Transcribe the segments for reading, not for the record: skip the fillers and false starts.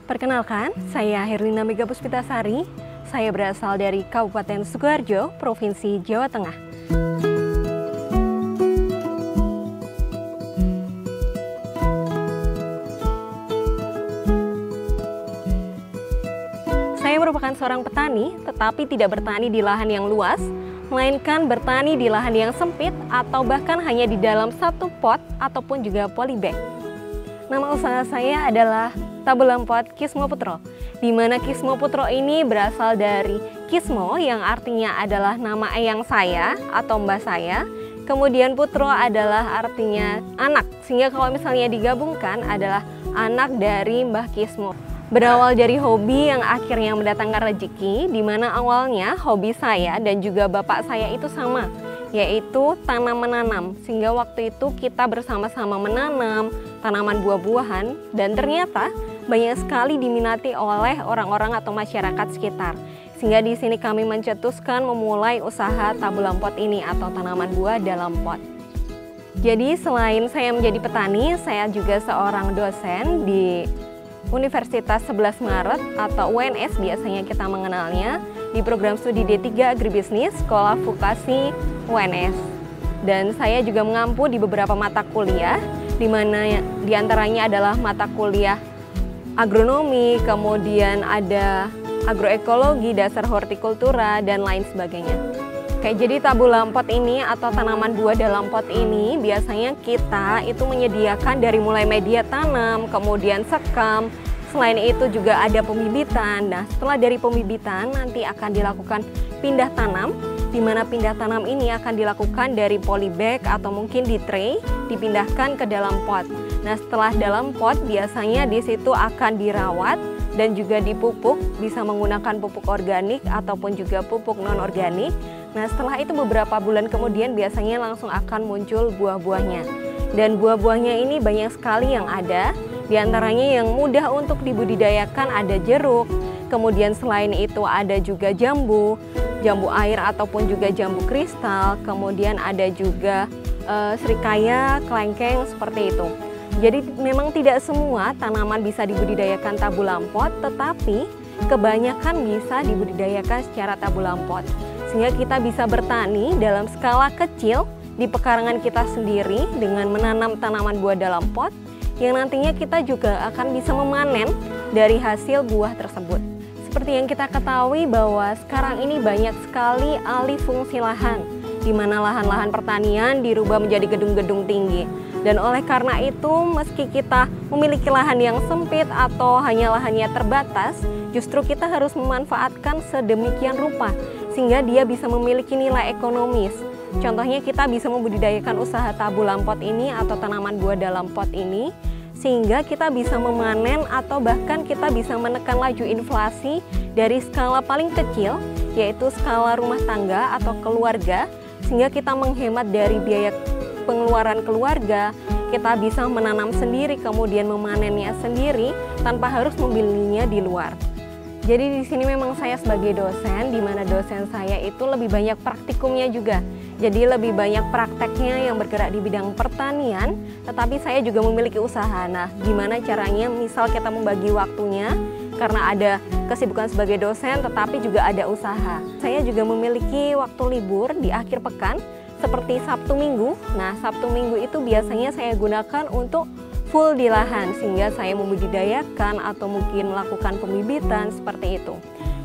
Perkenalkan, saya Herlina Mega Puspitasari. Saya berasal dari Kabupaten Sukoharjo, Provinsi Jawa Tengah. Saya merupakan seorang petani, tetapi tidak bertani di lahan yang luas, melainkan bertani di lahan yang sempit atau bahkan hanya di dalam satu pot ataupun juga polybag. Nama usaha saya adalah Tabulam Pot Kismo Putro, di mana Kismo Putro ini berasal dari Kismo yang artinya adalah nama eyang saya atau mbah saya. Kemudian Putro adalah artinya anak, sehingga kalau misalnya digabungkan adalah anak dari Mbah Kismo. Berawal dari hobi yang akhirnya mendatangkan rezeki, di mana awalnya hobi saya dan juga bapak saya itu sama, yaitu tanam-menanam. Sehingga waktu itu kita bersama-sama menanam tanaman buah-buahan dan ternyata banyak sekali diminati oleh orang-orang atau masyarakat sekitar. Sehingga di sini kami mencetuskan memulai usaha Tabulam Pot ini atau tanaman buah dalam pot. Jadi selain saya menjadi petani, saya juga seorang dosen di Universitas 11 Maret atau UNS biasanya kita mengenalnya, di program studi D3 Agribisnis Sekolah Vokasi UNS. Dan saya juga mengampu di beberapa mata kuliah, di mana diantaranya adalah mata kuliah agronomi, kemudian ada agroekologi, dasar hortikultura, dan lain sebagainya. Oke, jadi Tabulam Pot ini atau tanaman buah dalam pot ini biasanya kita itu menyediakan dari mulai media tanam, kemudian sekam. Selain itu juga ada pembibitan. Nah, setelah dari pembibitan nanti akan dilakukan pindah tanam, di mana pindah tanam ini akan dilakukan dari polybag atau mungkin di tray, dipindahkan ke dalam pot. Nah, setelah dalam pot biasanya di situ akan dirawat dan juga dipupuk, bisa menggunakan pupuk organik ataupun juga pupuk non-organik. Nah, setelah itu beberapa bulan kemudian biasanya langsung akan muncul buah-buahnya. Dan buah-buahnya ini banyak sekali yang ada. Di antaranya yang mudah untuk dibudidayakan ada jeruk, kemudian selain itu ada juga jambu air ataupun juga jambu kristal, kemudian ada juga serikaya, kelengkeng, seperti itu. Jadi memang tidak semua tanaman bisa dibudidayakan Tabulam Pot, tetapi kebanyakan bisa dibudidayakan secara Tabulam Pot. Sehingga kita bisa bertani dalam skala kecil di pekarangan kita sendiri dengan menanam tanaman buah dalam pot, yang nantinya kita juga akan bisa memanen dari hasil buah tersebut. Seperti yang kita ketahui bahwa sekarang ini banyak sekali alih fungsi lahan, di mana lahan-lahan pertanian dirubah menjadi gedung-gedung tinggi. Dan oleh karena itu, meski kita memiliki lahan yang sempit atau hanya lahannya terbatas, justru kita harus memanfaatkan sedemikian rupa, sehingga dia bisa memiliki nilai ekonomis. Contohnya kita bisa membudidayakan usaha Tabulam Pot ini atau tanaman buah dalam pot ini, sehingga kita bisa memanen atau bahkan kita bisa menekan laju inflasi dari skala paling kecil, yaitu skala rumah tangga atau keluarga, sehingga kita menghemat dari biaya pengeluaran keluarga, kita bisa menanam sendiri kemudian memanennya sendiri tanpa harus membelinya di luar. Jadi di sini memang saya sebagai dosen, di mana dosen saya itu lebih banyak praktikumnya juga. Jadi lebih banyak prakteknya yang bergerak di bidang pertanian, tetapi saya juga memiliki usaha. Nah, gimana caranya misal kita membagi waktunya, karena ada kesibukan sebagai dosen tetapi juga ada usaha. Saya juga memiliki waktu libur di akhir pekan, seperti Sabtu Minggu. Nah, Sabtu Minggu itu biasanya saya gunakan untuk full di lahan, sehingga saya membudidayakan atau mungkin melakukan pembibitan seperti itu.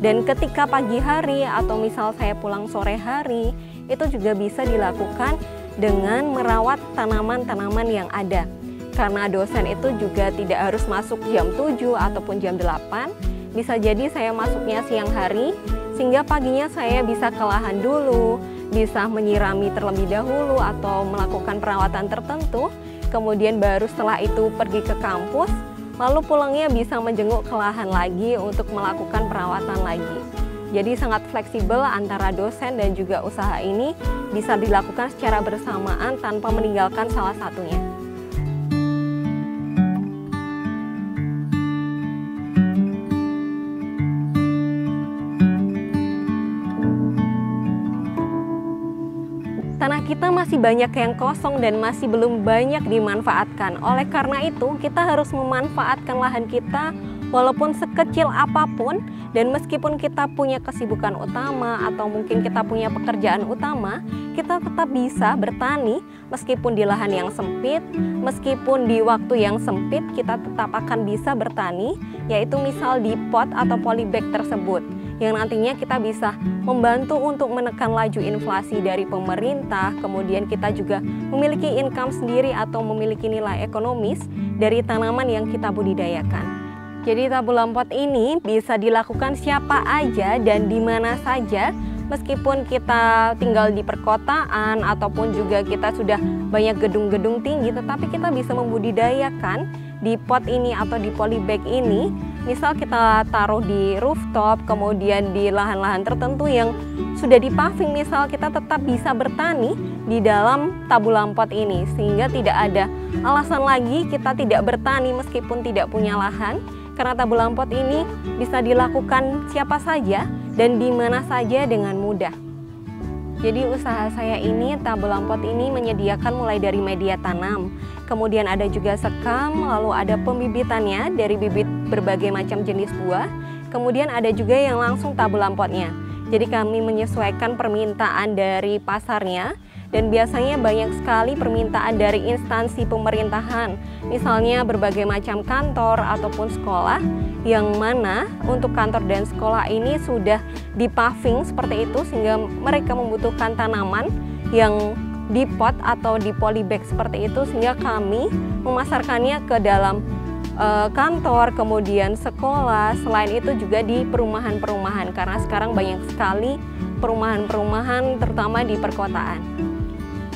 Dan ketika pagi hari atau misal saya pulang sore hari, itu juga bisa dilakukan dengan merawat tanaman-tanaman yang ada. Karena dosen itu juga tidak harus masuk jam 7 ataupun jam 8, bisa jadi saya masuknya siang hari, sehingga paginya saya bisa ke lahan dulu, bisa menyirami terlebih dahulu atau melakukan perawatan tertentu, kemudian baru setelah itu pergi ke kampus, lalu pulangnya bisa menjenguk ke lahan lagi untuk melakukan perawatan lagi. Jadi sangat fleksibel antara dosen dan juga usaha ini bisa dilakukan secara bersamaan tanpa meninggalkan salah satunya. Tanah kita masih banyak yang kosong dan masih belum banyak dimanfaatkan. Oleh karena itu, kita harus memanfaatkan lahan kita walaupun sekecil apapun, dan meskipun kita punya kesibukan utama atau mungkin kita punya pekerjaan utama, kita tetap bisa bertani meskipun di lahan yang sempit, meskipun di waktu yang sempit, kita tetap akan bisa bertani, yaitu misal di pot atau polybag tersebut, yang nantinya kita bisa membantu untuk menekan laju inflasi dari pemerintah. Kemudian kita juga memiliki income sendiri atau memiliki nilai ekonomis dari tanaman yang kita budidayakan. Jadi tabula pot ini bisa dilakukan siapa aja dan di mana saja, meskipun kita tinggal di perkotaan ataupun juga kita sudah banyak gedung-gedung tinggi, tetapi kita bisa membudidayakan di pot ini atau di polybag ini. Misal kita taruh di rooftop, kemudian di lahan-lahan tertentu yang sudah dipaving, misal kita tetap bisa bertani di dalam tabula pot ini, sehingga tidak ada alasan lagi kita tidak bertani meskipun tidak punya lahan, karena tabula pot ini bisa dilakukan siapa saja dan di mana saja dengan mudah. Jadi usaha saya ini, tabula pot ini menyediakan mulai dari media tanam, kemudian ada juga sekam, lalu ada pembibitannya dari bibit berbagai macam jenis buah, kemudian ada juga yang langsung tabula potnya. Jadi kami menyesuaikan permintaan dari pasarnya, dan biasanya banyak sekali permintaan dari instansi pemerintahan, misalnya berbagai macam kantor ataupun sekolah, yang mana untuk kantor dan sekolah ini sudah dipaving seperti itu, sehingga mereka membutuhkan tanaman yang di pot atau di polybag seperti itu, sehingga kami memasarkannya ke dalam kantor, kemudian sekolah, selain itu juga di perumahan-perumahan, karena sekarang banyak sekali perumahan-perumahan terutama di perkotaan.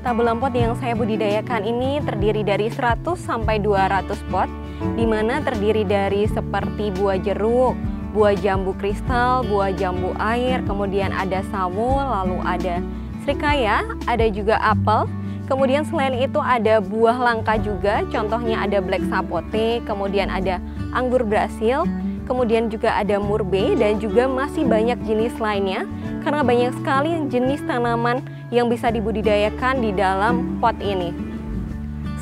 Tabula pot yang saya budidayakan ini terdiri dari 100 sampai 200 pot, di mana terdiri dari seperti buah jeruk, buah jambu kristal, buah jambu air, kemudian ada sawo, lalu ada srikaya, ada juga apel. Kemudian selain itu ada buah langka juga, contohnya ada black sapote, kemudian ada anggur Brasil, kemudian juga ada murbe, dan juga masih banyak jenis lainnya, karena banyak sekali jenis tanaman yang bisa dibudidayakan di dalam pot ini.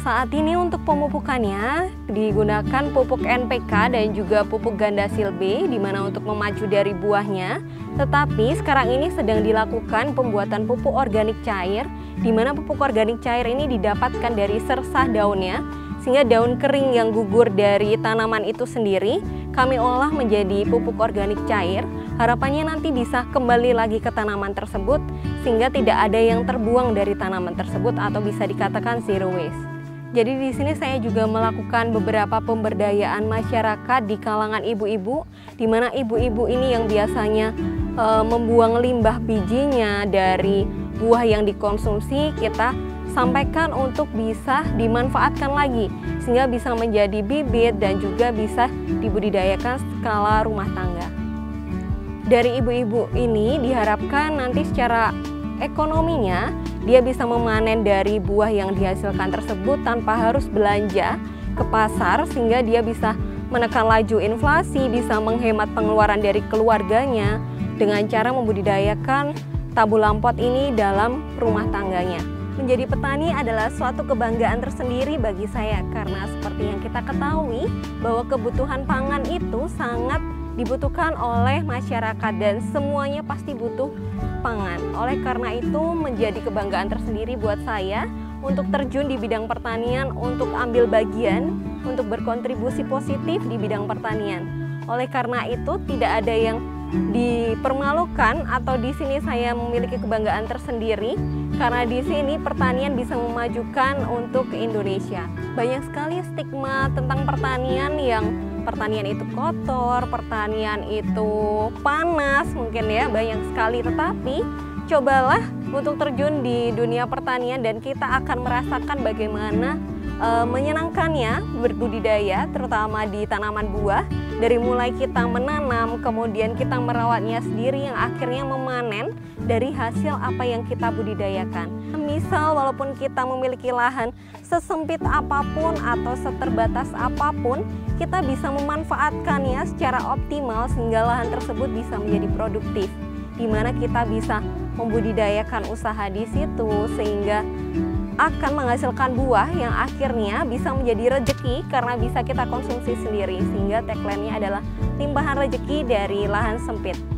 Saat ini untuk pemupukannya digunakan pupuk NPK dan juga pupuk Gandasil B, di mana untuk memacu dari buahnya. Tetapi sekarang ini sedang dilakukan pembuatan pupuk organik cair, di mana pupuk organik cair ini didapatkan dari sersah daunnya, sehingga daun kering yang gugur dari tanaman itu sendiri kami olah menjadi pupuk organik cair. Harapannya nanti bisa kembali lagi ke tanaman tersebut, sehingga tidak ada yang terbuang dari tanaman tersebut atau bisa dikatakan zero waste. Jadi di sini saya juga melakukan beberapa pemberdayaan masyarakat di kalangan ibu-ibu, di mana ibu-ibu ini yang biasanya membuang limbah bijinya dari buah yang dikonsumsi, kita sampaikan untuk bisa dimanfaatkan lagi, sehingga bisa menjadi bibit dan juga bisa dibudidayakan skala rumah tangga. Dari ibu-ibu ini diharapkan nanti secara ekonominya dia bisa memanen dari buah yang dihasilkan tersebut tanpa harus belanja ke pasar, sehingga dia bisa menekan laju inflasi, bisa menghemat pengeluaran dari keluarganya dengan cara membudidayakan tabula pot ini dalam rumah tangganya. Menjadi petani adalah suatu kebanggaan tersendiri bagi saya, karena seperti yang kita ketahui bahwa kebutuhan pangan itu sangat dibutuhkan oleh masyarakat dan semuanya pasti butuh pangan. Oleh karena itu menjadi kebanggaan tersendiri buat saya untuk terjun di bidang pertanian, untuk ambil bagian, untuk berkontribusi positif di bidang pertanian. Oleh karena itu tidak ada yang dipermalukan, atau di sini saya memiliki kebanggaan tersendiri karena di sini pertanian bisa memajukan untuk Indonesia. Banyak sekali stigma tentang pertanian, yang pertanian itu kotor, pertanian itu panas mungkin ya, banyak sekali. Tetapi cobalah untuk terjun di dunia pertanian dan kita akan merasakan bagaimana menyenangkannya berbudidaya, terutama di tanaman buah. Dari mulai kita menanam, kemudian kita merawatnya sendiri, yang akhirnya memanen dari hasil apa yang kita budidayakan. Misal walaupun kita memiliki lahan sesempit apapun atau seterbatas apapun, kita bisa memanfaatkannya secara optimal sehingga lahan tersebut bisa menjadi produktif, di mana kita bisa membudidayakan usaha di situ, sehingga akan menghasilkan buah yang akhirnya bisa menjadi rezeki karena bisa kita konsumsi sendiri. Sehingga tagline-nya adalah limpahan rezeki dari lahan sempit.